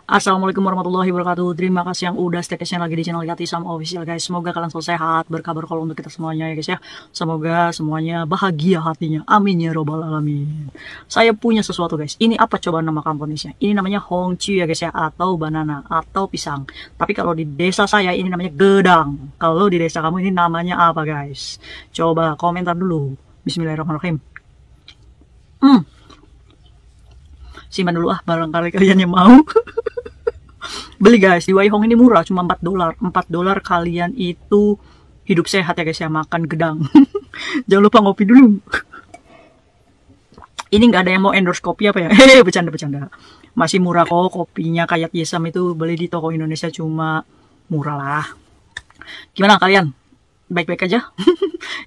Assalamualaikum warahmatullahi wabarakatuh. Terima kasih yang udah stay lagi di channel Yati Sam Official guys. Semoga kalian selalu sehat, berkabar kalau untuk kita semuanya ya guys ya. Semoga semuanya bahagia hatinya. Amin ya robbal alamin. Saya punya sesuatu guys. Ini apa coba nama komponisnya? Ini namanya hongchu ya guys ya, atau banana atau pisang. Tapi kalau di desa saya ini namanya gedang. Kalau di desa kamu ini namanya apa guys? Coba komentar dulu. Bismillahirrahmanirrahim. Simpan dulu barangkali kalian yang mau. Beli guys, di Waihong ini murah, cuma 4 dolar. 4 dolar kalian itu hidup sehat ya guys ya, makan gedang. Jangan lupa ngopi dulu. Ini nggak ada yang mau endorse kopi apa ya? Hehehe, bercanda-bercanda. Masih murah kok kopinya, kayak Yesam itu beli di toko Indonesia cuma murah lah. Gimana kalian? Baik-baik aja?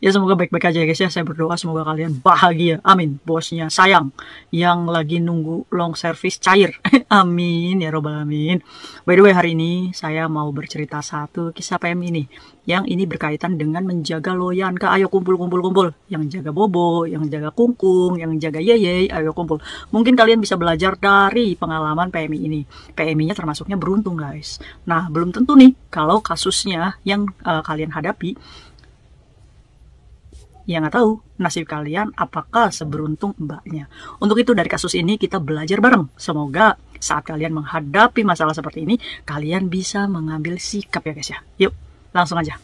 Ya semoga baik-baik aja ya guys ya. Saya berdoa semoga kalian bahagia. Amin. Bosnya sayang yang lagi nunggu long service cair. Amin ya robbal alamin. By the way, hari ini saya mau bercerita satu kisah PM ini. Yang ini berkaitan dengan menjaga loyan. Ayo kumpul. Yang jaga bobo, yang jaga kungkung, yang jaga yeye, ayo kumpul. Mungkin kalian bisa belajar dari pengalaman PMI ini. PMI-nya termasuknya beruntung guys. Nah, belum tentu nih kalau kasusnya yang kalian hadapi, ya nggak tahu nasib kalian apakah seberuntung mbaknya. Untuk itu dari kasus ini kita belajar bareng. Semoga saat kalian menghadapi masalah seperti ini, kalian bisa mengambil sikap ya guys ya. Yuk, langsung aja.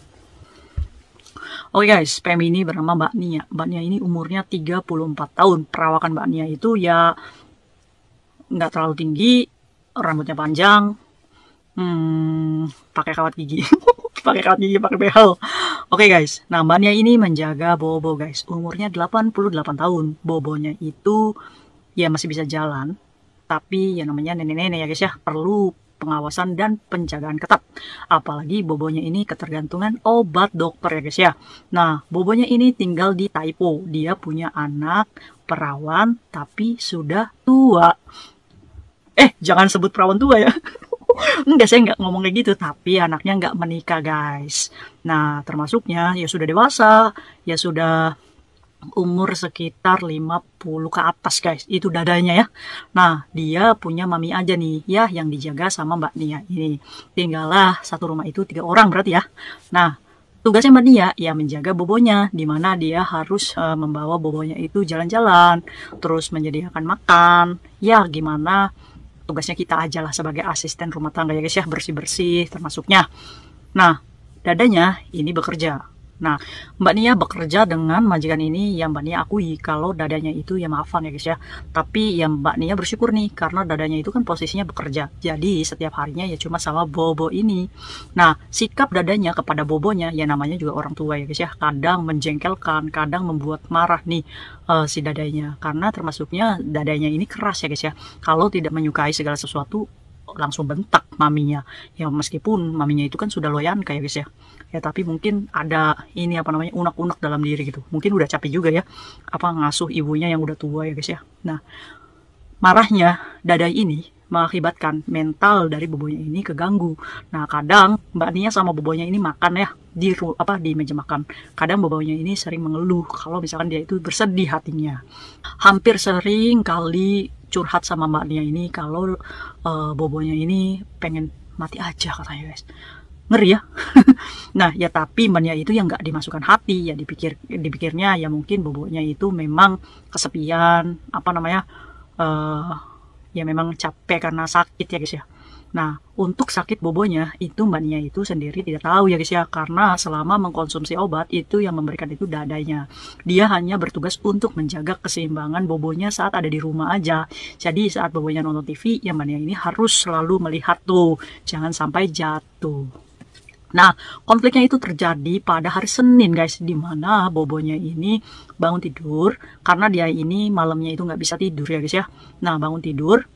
Oke guys, PM ini bernama Mbak Nia. Mbak Nia ini umurnya 34 tahun. Perawakan Mbak Nia itu ya nggak terlalu tinggi, rambutnya panjang, pakai kawat gigi. Pakai kawat gigi, pakai behel. Oke guys, nah Mbak Nia ini menjaga bobo guys. Umurnya 88 tahun. Bobonya itu ya masih bisa jalan, tapi ya namanya nenek-nenek ya guys ya, perlu pengawasan dan penjagaan ketat. Apalagi bobonya ini ketergantungan obat dokter ya guys ya. Nah, bobonya ini tinggal di Taipo. Dia punya anak perawan tapi sudah tua. Jangan sebut perawan tua ya. Enggak, saya nggak ngomong kayak gitu, tapi anaknya nggak menikah guys. Nah, termasuknya ya sudah dewasa, ya sudah umur sekitar 50 ke atas guys. Itu dadanya ya. Nah, dia punya mami aja nih ya yang dijaga sama Mbak Nia ini. Tinggallah satu rumah itu 3 orang berarti ya. Nah, tugasnya Mbak Nia ya menjaga bobonya, dimana dia harus membawa bobonya itu jalan-jalan, terus menyediakan makan, ya gimana tugasnya kita aja lah sebagai asisten rumah tangga ya guys ya, bersih-bersih termasuknya. Nah, dadanya ini bekerja. Nah, Mbak Nia bekerja dengan majikan ini yang Mbak Nia akui kalau dadanya itu ya maafan ya guys ya. Tapi yang Mbak Nia bersyukur nih karena dadanya itu kan posisinya bekerja. Jadi setiap harinya ya cuma sama bobo ini. Nah, sikap dadanya kepada bobonya ya namanya juga orang tua ya guys ya. Kadang menjengkelkan, kadang membuat marah nih si dadanya. Karena termasuknya dadanya ini keras ya guys ya. Kalau tidak menyukai segala sesuatu langsung bentak maminya ya, meskipun maminya itu kan sudah loyan kayak guys ya. Ya tapi mungkin ada ini apa namanya unek-unek dalam diri gitu, mungkin udah capek juga ya apa ngasuh ibunya yang udah tua ya guys ya. Nah, marahnya dadai ini mengakibatkan mental dari bobonya ini keganggu. Nah, kadang Mbak Nia sama bobonya ini makan ya di meja makan. Kadang bobonya ini sering mengeluh kalau misalkan dia itu bersedih hatinya. Hampir sering kali curhat sama Mbak Nia ini kalau bobonya ini pengen mati aja katanya guys. Ngeri ya. Nah ya tapi Mbak Nia itu yang nggak dimasukkan hati ya, dipikirnya ya mungkin bobonya itu memang kesepian apa namanya ya memang capek karena sakit ya guys ya. Nah, untuk sakit bobonya itu Mbak Nia itu sendiri tidak tahu ya guys ya, karena selama mengkonsumsi obat itu yang memberikan itu dadanya. Dia hanya bertugas untuk menjaga keseimbangan bobonya saat ada di rumah aja. Jadi saat bobonya nonton TV, ya Mbak Nia ini harus selalu melihat tuh, jangan sampai jatuh. Nah, konfliknya itu terjadi pada hari Senin guys, di mana bobonya ini bangun tidur karena dia ini malamnya itu nggak bisa tidur ya guys ya. Nah, bangun tidur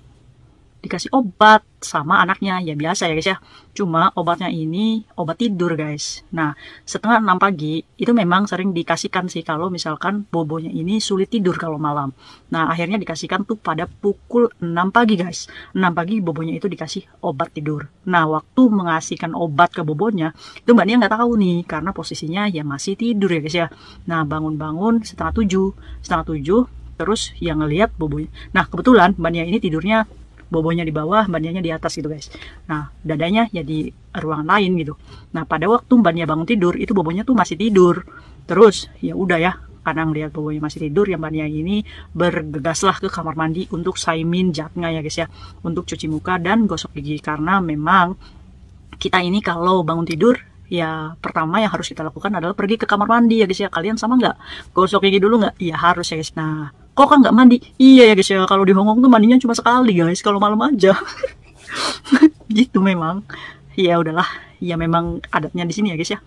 dikasih obat sama anaknya ya biasa ya guys ya, cuma obatnya ini obat tidur guys. Nah, setengah 6 pagi itu memang sering dikasihkan sih kalau misalkan bobonya ini sulit tidur kalau malam. Nah, akhirnya dikasihkan tuh pada pukul 6 pagi guys. 6 pagi bobonya itu dikasih obat tidur. Nah, waktu mengasihkan obat ke bobonya itu Mbak Nia nggak tahu nih karena posisinya ya masih tidur ya guys ya. Nah, bangun-bangun setengah tujuh terus yang ngelihat bobonya. Nah, kebetulan Mbak Nia ini tidurnya bobonya di bawah, Mbak Nianya di atas gitu guys. Nah dadanya ya di ruangan lain gitu. Nah pada waktu Mbak Nia bangun tidur itu bobonya tuh masih tidur. Terus ya udah ya, karena ngeliat bobonya masih tidur, yang Mbak Nia ini bergegaslah ke kamar mandi untuk saimin jatnya ya guys ya, untuk cuci muka dan gosok gigi. Karena memang kita ini kalau bangun tidur ya pertama yang harus kita lakukan adalah pergi ke kamar mandi ya guys ya. Kalian sama nggak? Gosok gigi dulu nggak? Iya harus ya guys. Nah kok kan nggak mandi? Iya ya guys ya, kalau di Hongkong tuh mandinya cuma sekali guys, kalau malam aja. Gitu memang. Ya udahlah, ya memang adatnya di sini ya guys ya.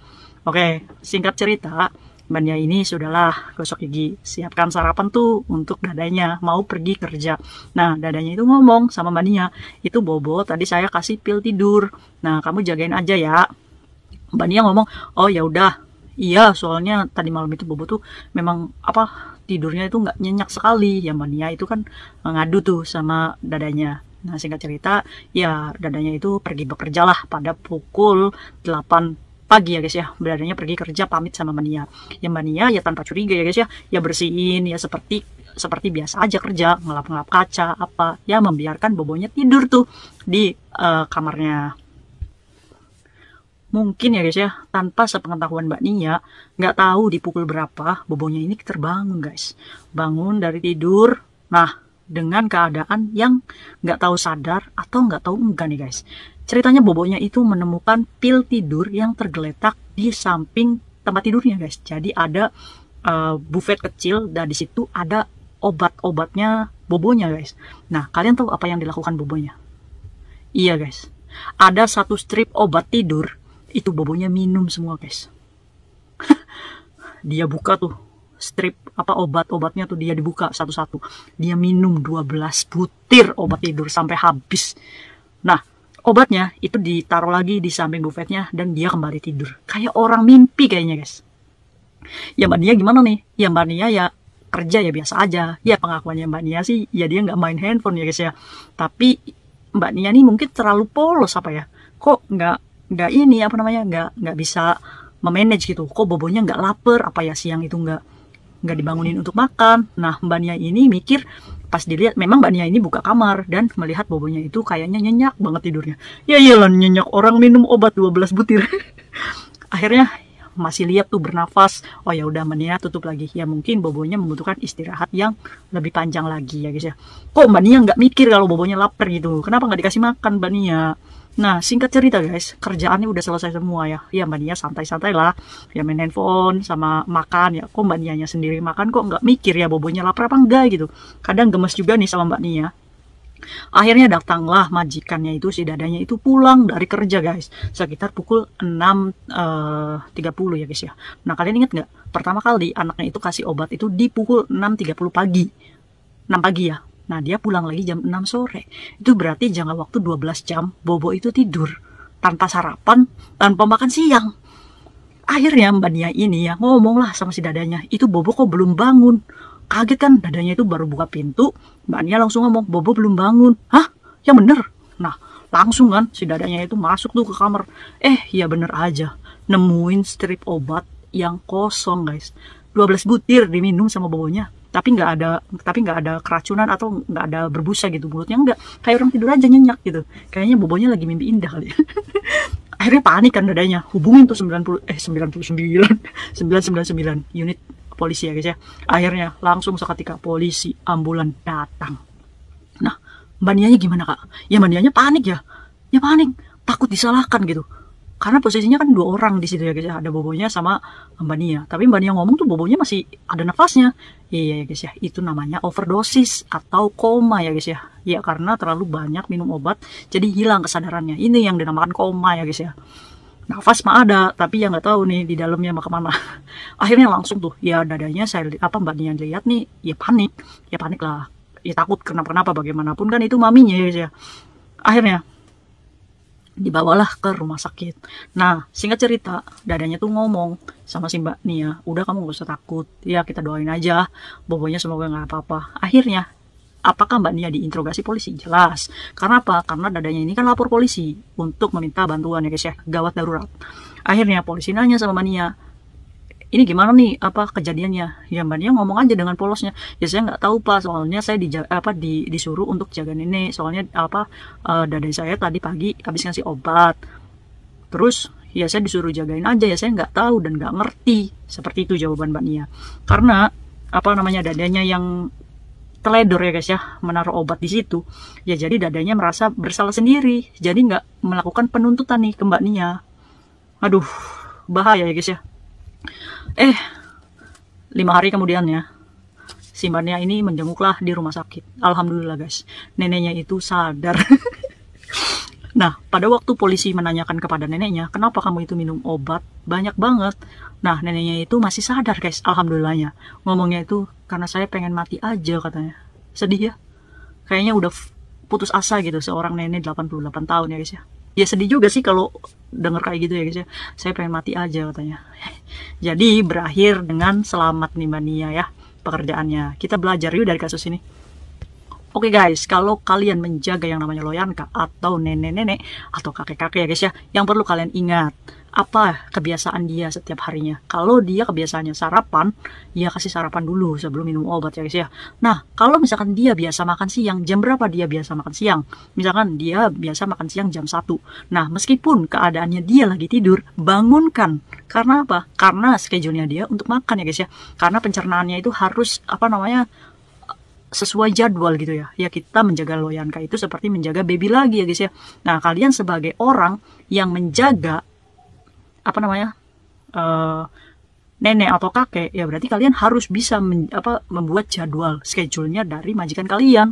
Oke, singkat cerita, Mbak Nia ini sudahlah gosok gigi, siapkan sarapan tuh untuk dadanya, mau pergi kerja. Nah, dadanya itu ngomong sama Mbak Nia, itu Bobo tadi saya kasih pil tidur. Nah, kamu jagain aja ya. Mbak Nia ngomong, oh ya udah, iya soalnya tadi malam itu Bobo tuh memang apa tidurnya itu nggak nyenyak sekali. Ya Mbak Nia itu kan ngadu tuh sama dadanya. Nah, singkat cerita, ya dadanya itu pergi bekerja lah pada pukul 8 pagi ya guys ya. Dadanya pergi kerja pamit sama Mbak Nia. Ya Mbak Nia ya tanpa curiga ya guys ya, ya bersihin ya seperti biasa aja kerja, ngelap-ngelap kaca apa, ya membiarkan bobonya tidur tuh di kamarnya. Mungkin ya guys ya, tanpa sepengetahuan Mbak Nia, nggak tahu di pukul berapa bobonya ini terbangun guys. Bangun dari tidur, nah dengan keadaan yang nggak tahu sadar atau nggak tahu enggak nih guys. Ceritanya bobonya itu menemukan pil tidur yang tergeletak di samping tempat tidurnya guys. Jadi ada buffet kecil dan di situ ada obat-obatnya bobonya guys. Nah kalian tahu apa yang dilakukan bobonya? Iya guys, ada satu strip obat tidur, itu bobonya minum semua guys. Dia buka tuh strip apa obat-obatnya tuh, dia dibuka satu-satu. Dia minum 12 butir obat tidur sampai habis. Nah, obatnya itu ditaruh lagi di samping buffetnya dan dia kembali tidur. Kayak orang mimpi kayaknya guys. Ya Mbak Nia gimana nih? Ya Mbak Nia ya kerja ya biasa aja. Ya pengakuannya Mbak Nia sih ya dia nggak main handphone ya guys ya. Tapi Mbak Nia nih mungkin terlalu polos apa ya? Kok nggak ini apa namanya, nggak bisa memanage gitu. Kok bobonya nggak lapar apa ya, siang itu nggak dibangunin untuk makan. Nah Mbak Nia ini mikir, pas dilihat memang Mbak Nia ini buka kamar dan melihat bobonya itu kayaknya nyenyak banget tidurnya. Ya iyalah nyenyak, orang minum obat 12 butir. Akhirnya masih lihat tuh bernafas, oh ya udah Mbak Nia tutup lagi. Ya mungkin bobonya membutuhkan istirahat yang lebih panjang lagi ya guys ya. Kok Mbak Nia nggak mikir kalau bobonya lapar gitu, kenapa nggak dikasih makan Mbak Nia? Nah singkat cerita guys, kerjaannya udah selesai semua ya. Ya Mbak Nia santai-santai lah, ya main handphone sama makan. Ya kok Mbak Nianya sendiri makan, kok nggak mikir ya bobonya lapar apa enggak gitu. Kadang gemes juga nih sama Mbak Nia. Akhirnya datanglah majikannya itu, si dadanya itu pulang dari kerja guys, sekitar pukul 6.30 ya guys ya. Nah kalian ingat nggak, pertama kali anaknya itu kasih obat itu di pukul 6.30 pagi, 6 pagi ya. Nah dia pulang lagi jam 6 sore, itu berarti jangka waktu 12 jam Bobo itu tidur tanpa sarapan, tanpa makan siang. Akhirnya Mbak Nia ini ya ngomong lah sama si dadanya, itu Bobo kok belum bangun. Kaget kan, dadanya itu baru buka pintu, Mbak Nia langsung ngomong, Bobo belum bangun. Hah? Yang bener? Nah, langsung kan si dadanya itu masuk tuh ke kamar. Ya bener aja, nemuin strip obat yang kosong guys. 12 butir diminum sama bobonya. Tapi nggak ada keracunan atau nggak ada berbusa gitu mulutnya, nggak. Kayak orang tidur aja nyenyak gitu. Kayaknya bobonya lagi mimpi indah kali. Akhirnya panik kan dadanya, hubungin tuh 999 unit polisi ya guys ya. Akhirnya langsung seketika polisi ambulan datang. Nah Mbak Nianya gimana kak? Ya Mbak Nianya panik ya, panik, takut disalahkan gitu. Karena posisinya kan 2 orang di situ ya guys ya, ada bobonya sama Mbak Nia. Tapi Mbak Nia ngomong tuh bobonya masih ada nafasnya. Iya ya guys ya, itu namanya overdosis atau koma ya guys ya. Ya karena terlalu banyak minum obat jadi hilang kesadarannya. Ini yang dinamakan koma ya guys ya. Nafas mah ada, tapi ya nggak tahu nih di dalamnya mau kemana. Akhirnya langsung tuh, ya dadanya Mbak Nia lihat nih, ya panik lah, ya takut kenapa-kenapa, bagaimanapun kan itu maminya ya guys ya. Akhirnya dibawalah ke rumah sakit. Nah singkat cerita, dadanya tuh ngomong sama si Mbak Nia, udah kamu gak usah takut, ya kita doain aja bobonya semoga nggak apa-apa. Akhirnya apakah Mbak Nia diinterogasi polisi? Jelas. Karena apa? Karena dadanya ini kan lapor polisi untuk meminta bantuan ya guys ya, gawat darurat. Akhirnya polisi nanya sama Mbak Nia, ini gimana nih apa kejadiannya? Ya Mbak Nia ngomong aja dengan polosnya. Ya saya nggak tahu Pak, soalnya saya disuruh untuk jaga nenek. Soalnya dada saya tadi pagi habis ngasih obat. Terus ya saya disuruh jagain aja, ya saya nggak tahu dan nggak ngerti. Seperti itu jawaban Mbak Nia. Karena apa namanya, dadanya yang teledor ya guys ya, menaruh obat di situ. Ya jadi dadanya merasa bersalah sendiri. Jadi nggak melakukan penuntutan nih ke Mbak Nia. Aduh, bahaya ya guys ya. 5 hari kemudian ya, si Mbak Nia ini menjenguklah di rumah sakit. Alhamdulillah guys, neneknya itu sadar. Nah, pada waktu polisi menanyakan kepada neneknya, kenapa kamu itu minum obat banyak banget? Nah, neneknya itu masih sadar guys, alhamdulillahnya. Ngomongnya itu, karena saya pengen mati aja katanya. Sedih ya? Kayaknya udah putus asa gitu, seorang nenek 88 tahun ya guys ya. Ya sedih juga sih kalau denger kayak gitu ya guys ya. Saya pengen mati aja katanya. Jadi berakhir dengan selamat nih Mbak Nia ya pekerjaannya. Kita belajar yuk dari kasus ini. Oke guys, kalau kalian menjaga yang namanya Loyanka atau nenek-nenek atau kakek-kakek ya guys ya, yang perlu kalian ingat, apa kebiasaan dia setiap harinya. Kalau dia kebiasaannya sarapan, ya kasih sarapan dulu sebelum minum obat ya guys ya. Nah, kalau misalkan dia biasa makan siang, jam berapa dia biasa makan siang? Misalkan dia biasa makan siang jam 1. Nah, meskipun keadaannya dia lagi tidur, bangunkan. Karena apa? Karena schedule-nya dia untuk makan ya guys ya. Karena pencernaannya itu harus sesuai jadwal gitu ya. Ya kita menjaga Loyanka itu seperti menjaga baby lagi ya guys ya. Nah, kalian sebagai orang yang menjaga nenek atau kakek, ya berarti kalian harus bisa membuat jadwal schedule-nya dari majikan kalian.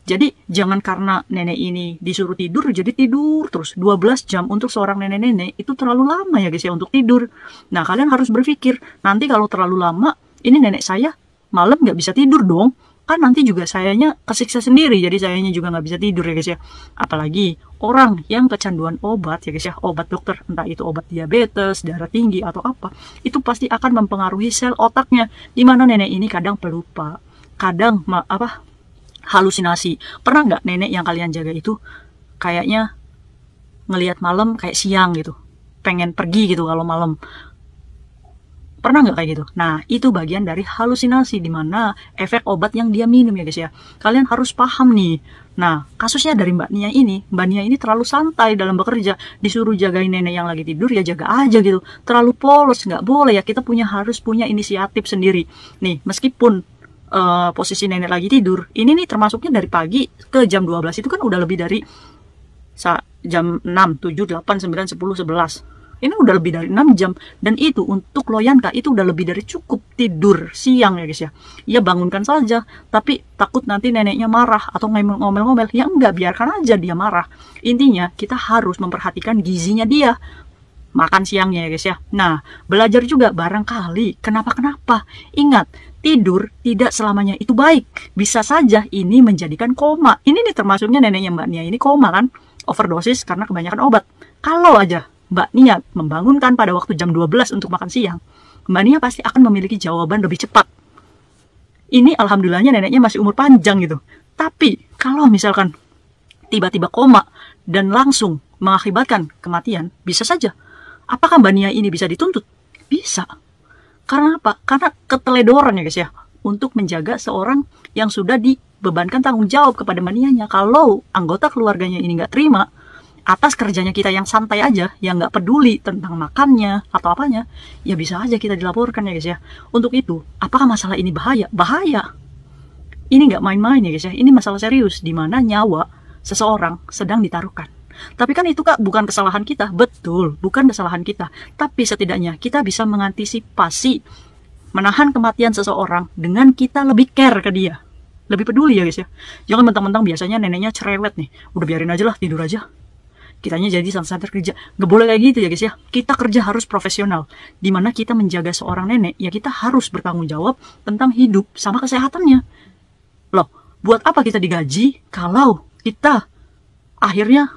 Jadi jangan karena nenek ini disuruh tidur jadi tidur terus 12 jam. Untuk seorang nenek-nenek itu terlalu lama ya guys ya untuk tidur. Nah, kalian harus berpikir, nanti kalau terlalu lama ini nenek saya malam nggak bisa tidur dong. Kan nanti juga sayanya kesiksa sendiri, jadi sayanya juga nggak bisa tidur ya guys ya. Apalagi orang yang kecanduan obat ya guys ya, obat dokter, entah itu obat diabetes, darah tinggi atau apa, itu pasti akan mempengaruhi sel otaknya, dimana nenek ini kadang pelupa, kadang halusinasi. Pernah nggak nenek yang kalian jaga itu kayaknya ngelihat malam kayak siang gitu, pengen pergi gitu kalau malam? Pernah nggak kayak gitu? Nah, itu bagian dari halusinasi, dimana efek obat yang dia minum ya guys ya. Kalian harus paham nih. Nah, kasusnya dari Mbak Nia ini terlalu santai dalam bekerja. Disuruh jagain nenek yang lagi tidur, ya jaga aja gitu. Terlalu polos, nggak boleh ya. Kita harus punya inisiatif sendiri. Nih, meskipun posisi nenek lagi tidur, ini nih termasuknya dari pagi ke jam 12 itu kan udah lebih dari jam 6, 7, 8, 9, 10, 11. Ini udah lebih dari 6 jam. Dan itu untuk Loyanka itu udah lebih dari cukup tidur siang ya guys ya. Ya bangunkan saja. Tapi takut nanti neneknya marah atau ngomel-ngomel. Ya enggak, biarkan aja dia marah. Intinya kita harus memperhatikan gizinya dia. Makan siangnya ya guys ya. Nah, belajar juga barangkali kenapa-kenapa. Ingat, tidur tidak selamanya itu baik. Bisa saja ini menjadikan koma. Ini nih termasuknya neneknya Mbak Nia ini koma kan. Overdosis karena kebanyakan obat. Kalau aja Mbak Nia membangunkan pada waktu jam 12 untuk makan siang, Mbak Nia pasti akan memiliki jawaban lebih cepat. Ini alhamdulillahnya neneknya masih umur panjang gitu. Tapi kalau misalkan tiba-tiba koma dan langsung mengakibatkan kematian, bisa saja. Apakah Mbak Nia ini bisa dituntut? Bisa. Karena apa? Karena keteledoran ya guys ya, untuk menjaga seorang yang sudah dibebankan tanggung jawab kepada Mbak Nia-nya. Kalau anggota keluarganya ini nggak terima atas kerjanya kita yang santai aja, yang nggak peduli tentang makannya atau apanya, ya bisa aja kita dilaporkan ya guys ya. Untuk itu, apakah masalah ini bahaya? Bahaya. Ini nggak main-main ya guys ya. Ini masalah serius, di mana nyawa seseorang sedang ditaruhkan. Tapi kan itu Kak bukan kesalahan kita. Betul, bukan kesalahan kita. Tapi setidaknya kita bisa mengantisipasi menahan kematian seseorang dengan kita lebih care ke dia. Lebih peduli ya guys ya. Jangan mentang-mentang biasanya neneknya cerewet nih. Udah biarin aja lah, tidur aja. Kitanya jadi santai-santai kerja. Nggak boleh kayak gitu ya guys ya. Kita kerja harus profesional. Dimana kita menjaga seorang nenek, ya kita harus bertanggung jawab tentang hidup sama kesehatannya. Loh, buat apa kita digaji kalau kita akhirnya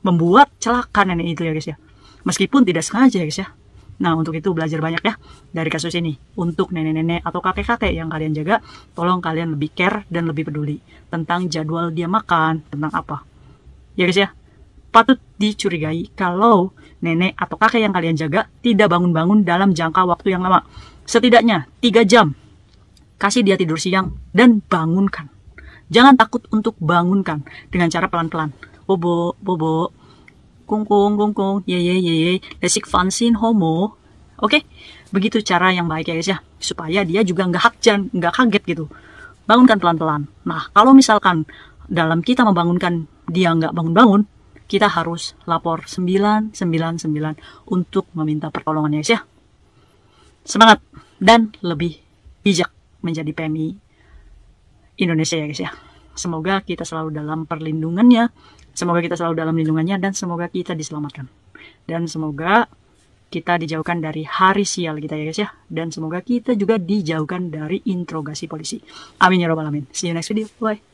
membuat celaka nenek itu ya guys ya. Meskipun tidak sengaja ya guys ya. Nah, untuk itu belajar banyak ya dari kasus ini. Untuk nenek-nenek atau kakek-kakek yang kalian jaga, tolong kalian lebih care dan lebih peduli tentang jadwal dia makan, tentang apa. Ya guys ya. patut dicurigai kalau nenek atau kakek yang kalian jaga tidak bangun-bangun dalam jangka waktu yang lama. Setidaknya 3 jam. Kasih dia tidur siang dan bangunkan. Jangan takut untuk bangunkan dengan cara pelan-pelan. Bobo, bobo, kung kung kung kung, ye ye ye ye, lesik fansin homo. Oke, begitu cara yang baik ya guys ya, supaya dia juga nggak kaget gitu. Bangunkan pelan-pelan. Nah, kalau misalkan dalam kita membangunkan dia nggak bangun-bangun, kita harus lapor 999 untuk meminta pertolongan ya guys ya. Semangat dan lebih bijak menjadi PMI Indonesia ya guys ya. Semoga kita selalu dalam perlindungannya, semoga kita selalu dalam lindungannya, dan semoga kita diselamatkan. Dan semoga kita dijauhkan dari hari sial kita ya guys ya. Dan semoga kita juga dijauhkan dari interogasi polisi. Amin ya robbal alamin. See you next video. Bye.